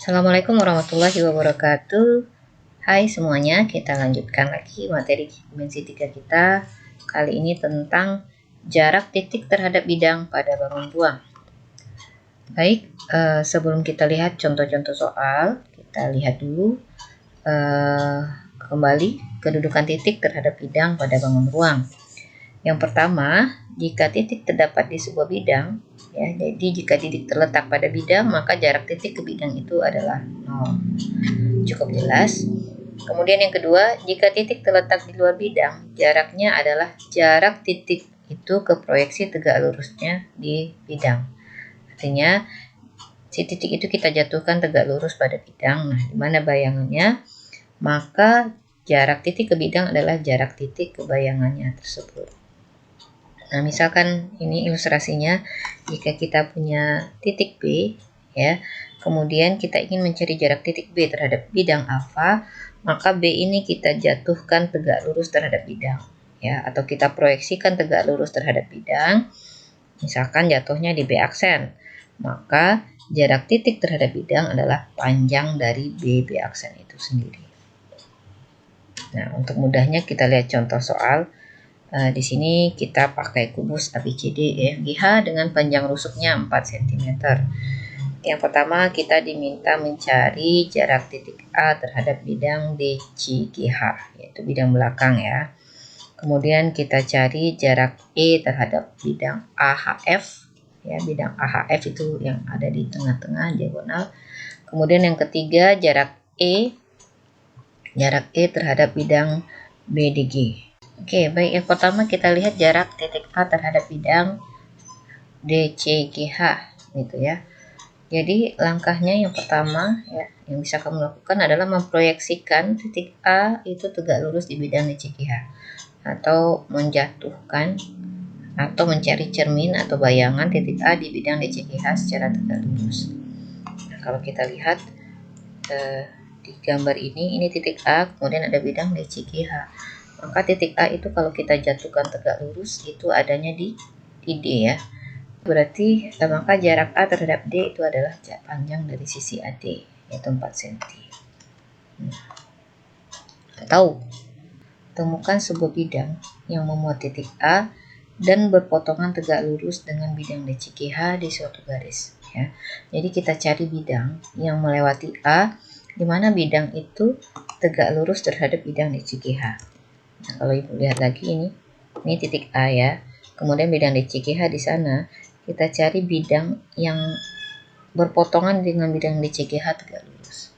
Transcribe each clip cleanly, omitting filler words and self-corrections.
Assalamualaikum warahmatullahi wabarakatuh. Hai semuanya, kita lanjutkan lagi materi dimensi 3 kita. Kali ini tentang jarak titik terhadap bidang pada bangun ruang. Baik, sebelum kita lihat contoh-contoh soal, kita lihat dulu kembali kedudukan titik terhadap bidang pada bangun ruang. Yang pertama, jika titik terdapat di sebuah bidang, ya, jadi jika titik terletak pada bidang, maka jarak titik ke bidang itu adalah 0. Cukup jelas. Kemudian yang kedua, jika titik terletak di luar bidang, jaraknya adalah jarak titik itu ke proyeksi tegak lurusnya di bidang. Artinya, si titik itu kita jatuhkan tegak lurus pada bidang. Nah, di mana bayangannya? Maka jarak titik ke bidang adalah jarak titik ke bayangannya tersebut. Nah, misalkan ini ilustrasinya, jika kita punya titik B, ya, kemudian kita ingin mencari jarak titik B terhadap bidang alfa, maka B ini kita jatuhkan tegak lurus terhadap bidang, ya, atau kita proyeksikan tegak lurus terhadap bidang. Misalkan jatuhnya di B aksen, maka jarak titik terhadap bidang adalah panjang dari B aksen itu sendiri. Nah, untuk mudahnya kita lihat contoh soal. Di sini kita pakai kubus ABCD EFGH dengan panjang rusuknya 4 cm. Yang pertama kita diminta mencari jarak titik A terhadap bidang DCGH, yaitu bidang belakang ya. Kemudian kita cari jarak E terhadap bidang AHF, ya, bidang AHF itu yang ada di tengah-tengah diagonal. Kemudian yang ketiga jarak E terhadap bidang BDG. Oke, baik, yang pertama kita lihat jarak titik A terhadap bidang DCGH gitu ya. Jadi langkahnya yang pertama ya, yang bisa kamu lakukan adalah memproyeksikan titik A itu tegak lurus di bidang DCGH, atau menjatuhkan atau mencari cermin atau bayangan titik A di bidang DCGH secara tegak lurus. Nah, kalau kita lihat di gambar ini titik A, kemudian ada bidang DCGH. Maka titik A itu kalau kita jatuhkan tegak lurus itu adanya di D ya. Berarti maka jarak A terhadap D itu adalah panjang dari sisi AD, yaitu 4 cm. Atau temukan sebuah bidang yang memuat titik A dan berpotongan tegak lurus dengan bidang DCGH di suatu garis ya. Jadi kita cari bidang yang melewati A di mana bidang itu tegak lurus terhadap bidang DCGH. Nah, kalau Ibu lihat lagi ini titik A ya. Kemudian bidang DCGH di sana, kita cari bidang yang berpotongan dengan bidang DCGH tegak lurus.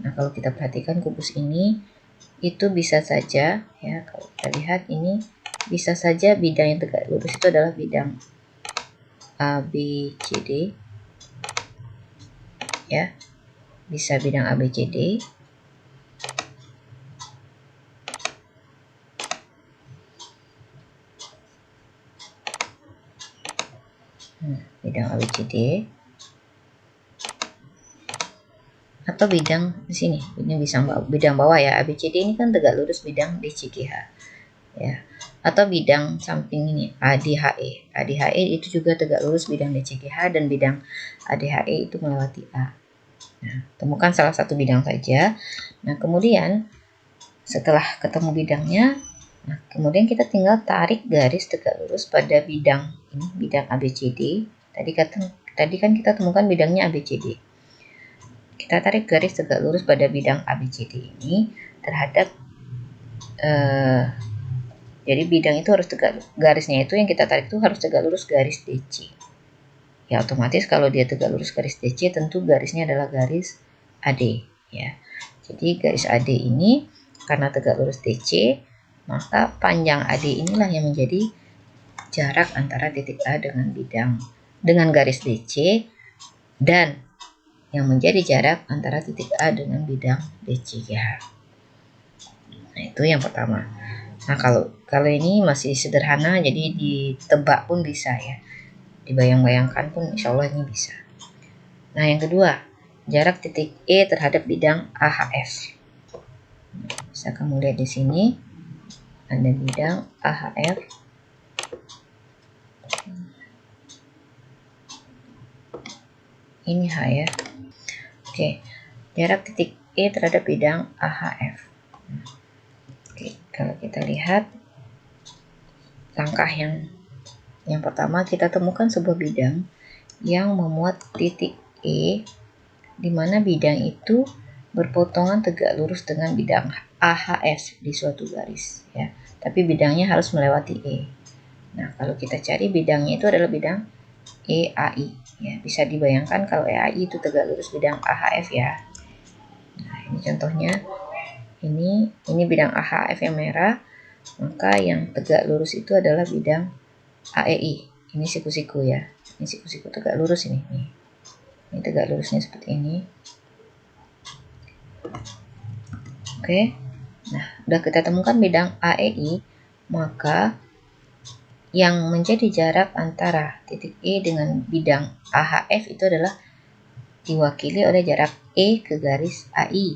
Nah, kalau kita perhatikan kubus ini, itu bisa saja ya, kalau kita lihat ini bisa saja bidang yang tegak lurus itu adalah bidang ABCD ya. Bisa bidang ABCD. Bidang ABCD atau bidang di sini, ini bisa bidang bawah ya, ABCD ini kan tegak lurus bidang DCGH ya, atau bidang samping ini ADHE itu juga tegak lurus bidang DCGH dan bidang ADHE itu melewati A. Nah, temukan salah satu bidang saja. Nah, kemudian setelah ketemu bidangnya, nah kemudian kita tinggal tarik garis tegak lurus pada bidang ini, bidang ABCD. Tadi kan kita temukan bidangnya ABCD. Kita tarik garis tegak lurus pada bidang ABCD ini terhadap jadi bidang itu harus tegak, garisnya itu yang kita tarik itu harus tegak lurus garis DC. Ya, otomatis kalau dia tegak lurus garis DC, tentu garisnya adalah garis AD ya. Jadi garis AD ini karena tegak lurus DC, maka panjang AD inilah yang menjadi jarak antara titik A dengan garis DC, dan yang menjadi jarak antara titik A dengan bidang DCGH. Nah, itu yang pertama. Nah, kalau ini masih sederhana, jadi ditebak pun bisa ya. Dibayang-bayangkan pun insya Allah ini bisa. Nah, yang kedua, jarak titik E terhadap bidang AHF. Bisa kamu lihat di sini ada bidang AHF. Ini H ya. Oke. jarak titik E terhadap bidang AHF. Oke, kalau kita lihat langkah yang pertama, kita temukan sebuah bidang yang memuat titik E, di mana bidang itu berpotongan tegak lurus dengan bidang AHF di suatu garis, ya. Tapi bidangnya harus melewati E. Nah, kalau kita cari bidangnya itu adalah bidang EAI, ya. Bisa dibayangkan kalau EAI itu tegak lurus bidang AHF, ya. Nah, ini contohnya. Ini bidang AHF yang merah, maka yang tegak lurus itu adalah bidang AEI. Ini siku-siku, ya. Ini siku-siku tegak lurus ini. Ini tegak lurusnya seperti ini. Oke. Nah, udah kita temukan bidang AEI, maka yang menjadi jarak antara titik E dengan bidang AHF itu adalah diwakili oleh jarak E ke garis AI.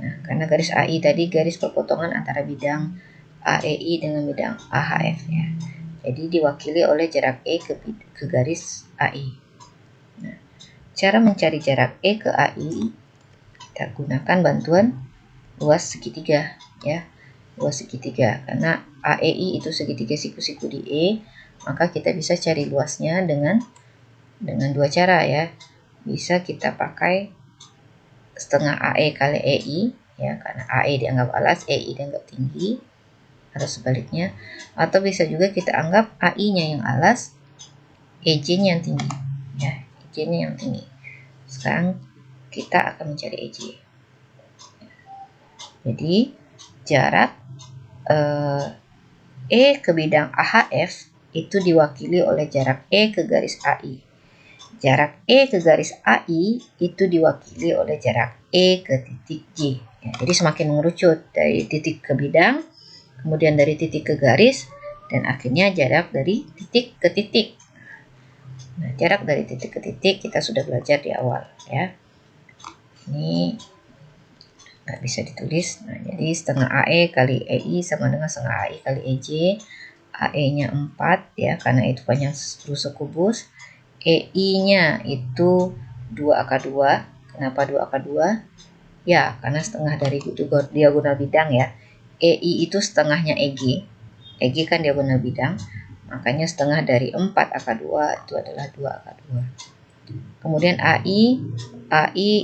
Nah, karena garis AI tadi garis perpotongan antara bidang AEI dengan bidang AHF, ya. Jadi diwakili oleh jarak E ke garis AI. Nah, cara mencari jarak E ke AI, kita gunakan bantuan luas segitiga, ya. Luas segitiga, karena AEI itu segitiga siku-siku di E, maka kita bisa cari luasnya dengan dua cara, ya. Bisa kita pakai setengah AE kali EI, ya, karena AE dianggap alas, EI dianggap tinggi, harus sebaliknya. Atau bisa juga kita anggap AI-nya yang alas, EJ-nya yang tinggi, ya, EJ-nya yang tinggi. Sekarang kita akan mencari EJ. Jadi jarak E ke bidang AHF itu diwakili oleh jarak E ke garis AI. Jarak E ke garis AI itu diwakili oleh jarak E ke titik J. Ya, jadi semakin mengerucut dari titik ke bidang, kemudian dari titik ke garis, dan akhirnya jarak dari titik ke titik. Nah, jarak dari titik ke titik kita sudah belajar di awal, ya. Ini nggak bisa ditulis. Nah, jadi setengah AE kali EI sama dengan setengah AI kali EJ. AE-nya 4, ya, karena itu panjang rusuk kubus. EI-nya itu 2 akar 2. Kenapa 2 akar 2? Ya, karena setengah dari diagonal bidang, ya. EI itu setengahnya EG. EG kan diagonal bidang. Makanya setengah dari 4 akar 2 itu adalah 2 akar 2. Kemudian AI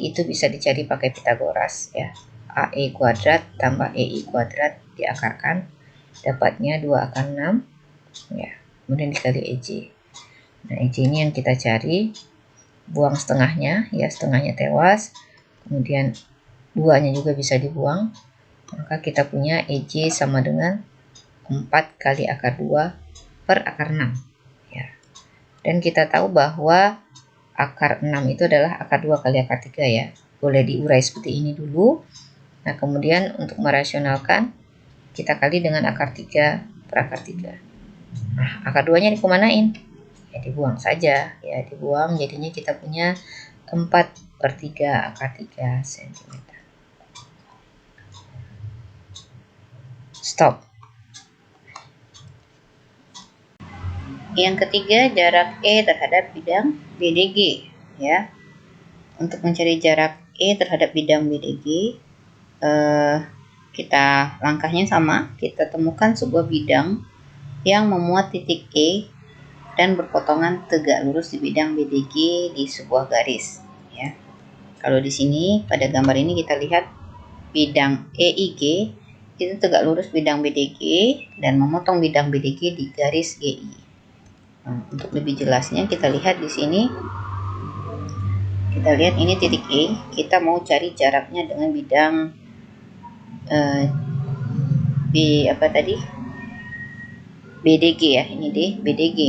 itu bisa dicari pakai Pitagoras, ya. AE kuadrat tambah EI kuadrat diakarkan, dapatnya 2 akar 6, ya. Kemudian dikali EJ. Nah, EJ ini yang kita cari, buang setengahnya, ya, setengahnya tewas, kemudian 2-nya juga bisa dibuang, maka kita punya EJ sama dengan 4 kali akar 2 per akar 6, ya. Dan kita tahu bahwa akar 6 itu adalah akar 2 kali akar 3, ya. Boleh diurai seperti ini dulu. Nah, kemudian untuk merasionalkan, kita kali dengan akar 3 per akar 3. Nah, akar 2-nya dikemanain? Ya, dibuang saja, ya, dibuang. Jadinya kita punya 4/3 akar 3 cm. Stop. Yang ketiga, jarak E terhadap bidang BDG, ya. Untuk mencari jarak E terhadap bidang BDG, kita langkahnya sama. Kita temukan sebuah bidang yang memuat titik E dan berpotongan tegak lurus di bidang BDG di sebuah garis, ya. Kalau di sini pada gambar ini kita lihat bidang EIG itu tegak lurus bidang BDG dan memotong bidang BDG di garis GI. Nah, untuk lebih jelasnya kita lihat di sini. Kita lihat ini titik E, kita mau cari jaraknya dengan bidang BDG, ya. Ini deh BDG.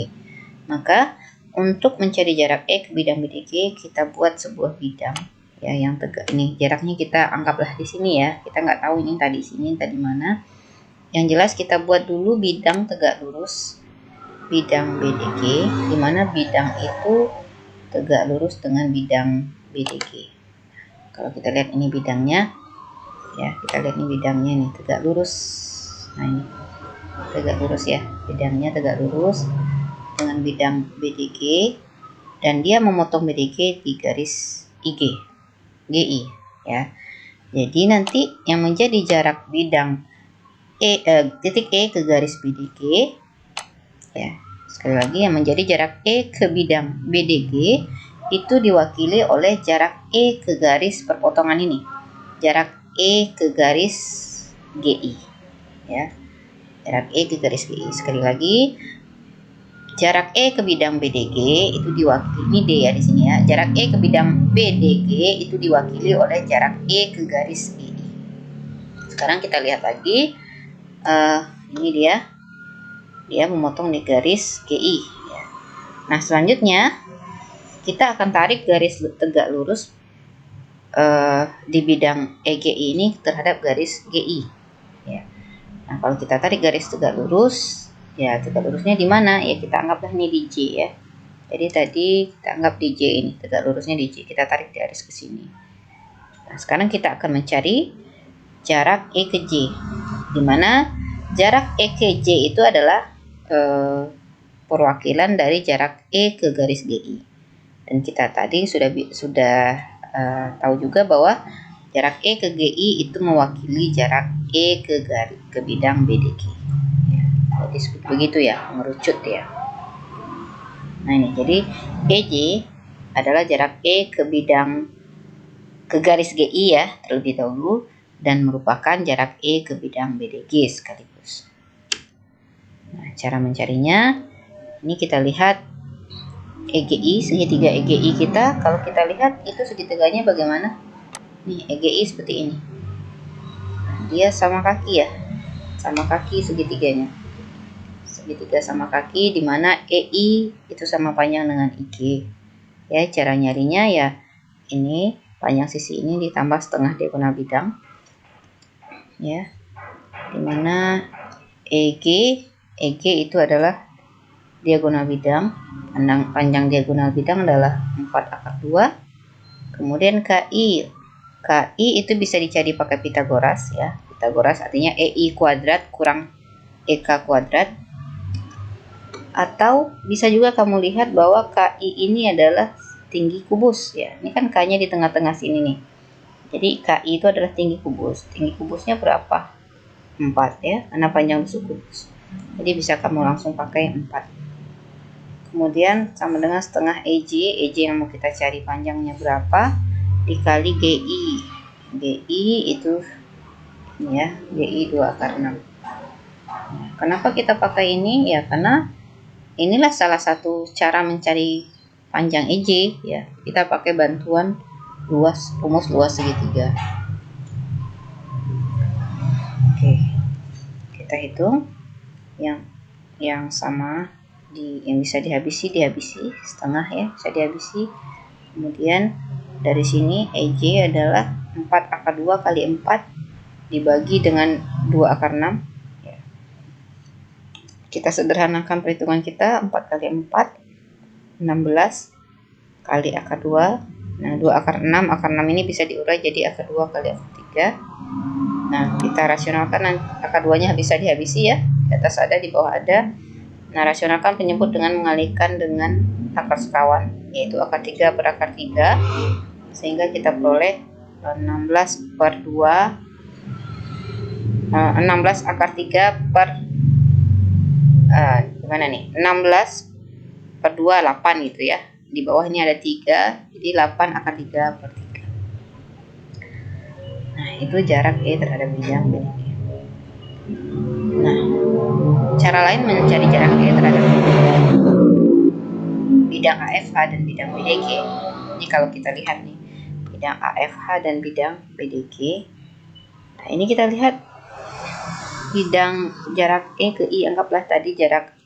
Maka untuk mencari jarak E ke bidang BDG, kita buat sebuah bidang, ya, yang tegak. Ini jaraknya kita anggaplah di sini, ya. Kita nggak tahu ini tadi sini tadi mana. Yang jelas kita buat dulu bidang tegak lurus bidang BDG, di mana bidang itu tegak lurus dengan bidang BDG. Kalau kita lihat ini bidangnya, ya, kita lihat ini bidangnya nih tegak lurus. Nah, ini tegak lurus, ya, bidangnya tegak lurus dengan bidang BDG, dan dia memotong BDG di garis GI. ya. Jadi nanti yang menjadi jarak bidang titik E ke garis BDG, ya. Sekali lagi, yang menjadi jarak E ke bidang BDG itu diwakili oleh jarak E ke garis perpotongan ini. Jarak E ke garis GI, ya. Jarak E ke garis GI. Sekali lagi, jarak E ke bidang BDG itu diwakili, ini D ya di sini ya. Jarak E ke bidang BDG itu diwakili oleh jarak E ke garis GI. Sekarang kita lihat lagi, ini dia memotong di garis GI. Ya. Nah, selanjutnya kita akan tarik garis tegak lurus di bidang EGI ini terhadap garis GI. Ya. Nah, kalau kita tarik garis tegak lurus, ya tegak lurusnya di mana? Ya kita anggaplah ini di J ya. Jadi tadi kita anggap di J ini, tegak lurusnya di J. Kita tarik garis ke sini. Nah, sekarang kita akan mencari jarak E ke J. Di mana jarak E ke J itu adalah perwakilan dari jarak E ke garis GI. Dan kita tadi sudah tahu juga bahwa jarak E ke GI itu mewakili jarak E ke bidang BDG. Ya, jadi begitu ya, mengerucut ya. Nah ini, jadi EJ adalah jarak E ke garis GI ya terlebih dahulu, dan merupakan jarak E ke bidang BDG sekaligus. Nah, cara mencarinya, ini kita lihat EGI, segitiga EGI kita, kalau kita lihat itu segitiganya bagaimana? Nih, EGI seperti ini. Nah, dia sama kaki ya, sama kaki segitiganya. Segitiga sama kaki, di mana EI itu sama panjang dengan IG. Ya, cara nyarinya ya ini, panjang sisi ini ditambah setengah diagonal bidang. Ya, di mana EG itu adalah diagonal bidang, panjang diagonal bidang adalah 4 akar 2. Kemudian KI itu bisa dicari pakai Pitagoras ya. Pitagoras artinya EI kuadrat kurang EK kuadrat. Atau bisa juga kamu lihat bahwa KI ini adalah tinggi kubus ya. Ini kan K-nya di tengah-tengah sini nih. Jadi KI itu adalah tinggi kubus. Tinggi kubusnya berapa? 4 ya, karena panjang busuk kubus. Jadi bisa kamu langsung pakai 4. Kemudian sama dengan setengah EJ yang mau kita cari panjangnya berapa, dikali GI. GI itu ini ya, GI 2/6. Nah, kenapa kita pakai ini? Ya karena inilah salah satu cara mencari panjang EJ ya. Kita pakai bantuan rumus luas segitiga. Oke. Kita hitung yang sama yang bisa dihabisi setengah ya, bisa dihabisi. Kemudian dari sini EJ adalah 4/2 kali 4 dibagi dengan 2/6 ya. Kita sederhanakan perhitungan kita, 4 kali 4 16 kali akar 2. Nah, 2/6, akar 6 ini bisa diurai jadi akar 2 kali akar 3. Nah, kita rasionalkan, akar 2-nya bisa dihabisi ya. Di atas ada, di bawah ada. Nah, rasionalkan penyebut dengan mengalihkan dengan akar sekawan, yaitu akar 3 per akar 3. Sehingga kita peroleh 16 akar 3 per gimana nih? 16 per 2, 8 gitu ya. Di bawah ini ada 3, jadi 8 akar 3 per 3. Nah, itu jarak E terhadap bidang BDG. Nah, cara lain mencari jarak E terhadap bidang AFH dan bidang BDG. Ini kalau kita lihat nih, bidang AFH dan bidang BDG. Nah, ini kita lihat bidang jarak E ke I, anggaplah tadi jarak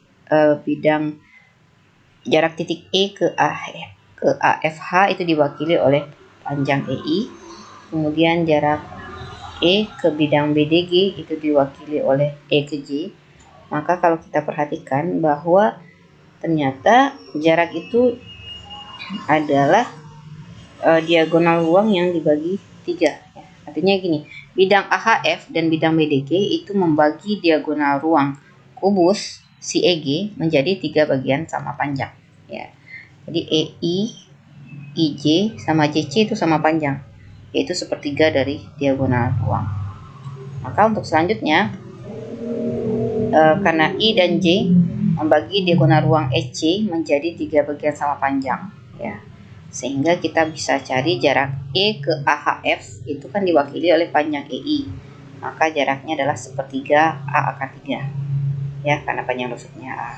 jarak titik E ke AFH itu diwakili oleh panjang EI. Kemudian jarak E ke bidang BDG itu diwakili oleh E ke J. Maka kalau kita perhatikan bahwa ternyata jarak itu adalah diagonal ruang yang dibagi 3 ya. Artinya gini, bidang AHF dan bidang BDG itu membagi diagonal ruang kubus si EG menjadi 3 bagian sama panjang ya. Jadi EI, IJ sama JC itu sama panjang. yaitu sepertiga dari diagonal ruang. Maka untuk selanjutnya, karena I dan J membagi diagonal ruang EC menjadi 3 bagian sama panjang, ya, sehingga kita bisa cari jarak E ke AHF itu kan diwakili oleh panjang EI, maka jaraknya adalah sepertiga A akar 3, ya, karena panjang rusuknya A.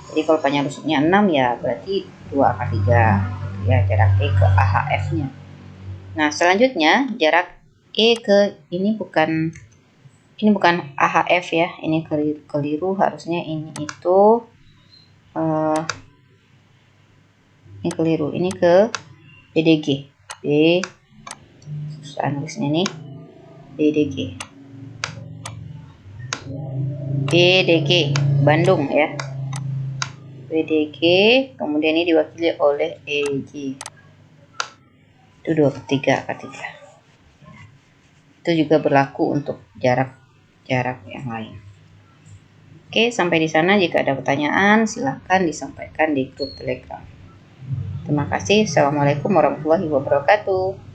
Jadi kalau panjang rusuknya 6, ya berarti 2 akar 3, ya, jarak E ke AHF-nya. Nah, selanjutnya jarak E ke ini bukan AHF, ya, ini keliru, harusnya ini itu ini keliru, ini ke DDG. Susah nulisnya nih. DDG Bandung, ya. BDG, kemudian ini diwakili oleh EJ. Itu 23 akar 3. Itu juga berlaku untuk jarak yang lain. Oke, sampai di sana. Jika ada pertanyaan, silahkan disampaikan di grup Telegram. Terima kasih. Assalamualaikum warahmatullahi wabarakatuh.